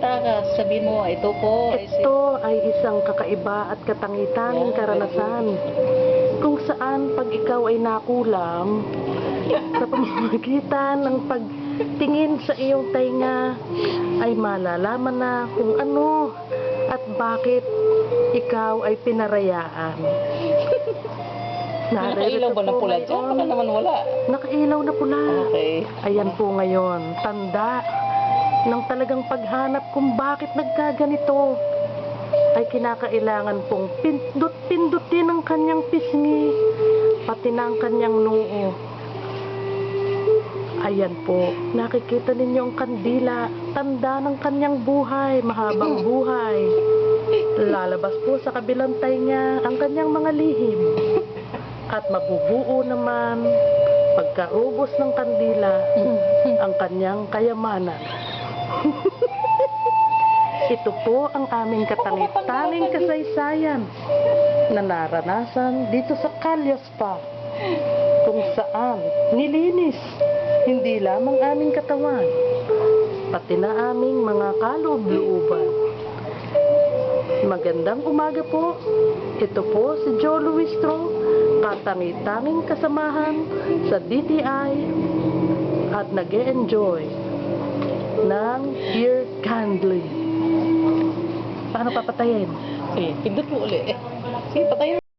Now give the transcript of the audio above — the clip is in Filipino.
magsalita ka, sabihin mo, ito po. Ito ay isang kakaiba at katangitanging karanasan kung saan pag ikaw ay nakulang sa pamamagitan ng pagtingin sa iyong tainga ay malalaman na kung ano at bakit ikaw ay pinarayaan. Nakailaw ba na pula dyan? Baka naman wala. Nakailaw na pula. Okay. Ayan po ngayon, tanda ng talagang paghanap kung bakit nagkaganito ay kinakailangan pong pindut-pindutin ang kanyang pisngi, pati na ang kanyang noo. Ayan po, nakikita ninyo ang kandila, tanda ng kanyang buhay, mahabang buhay. Lalabas po sa kabilang tainga ang kanyang mga lihim. At mabubuo naman, pagkaubos ng kandila, ang kanyang kayamanan. Ito po ang aming katangit-tanging kasaysayan na naranasan dito sa Callo Spa, kung saan nilinis hindi lamang aming katawan, pati na aming mga kaloob-looban. Magandang umaga po. Ito po si Joe Luistro, katangit-tanging kasamahan sa DTI at nag-e-enjoy ng ear candling. Paano papatayin? Sige, pindot mo ulit. Sige, patayin mo.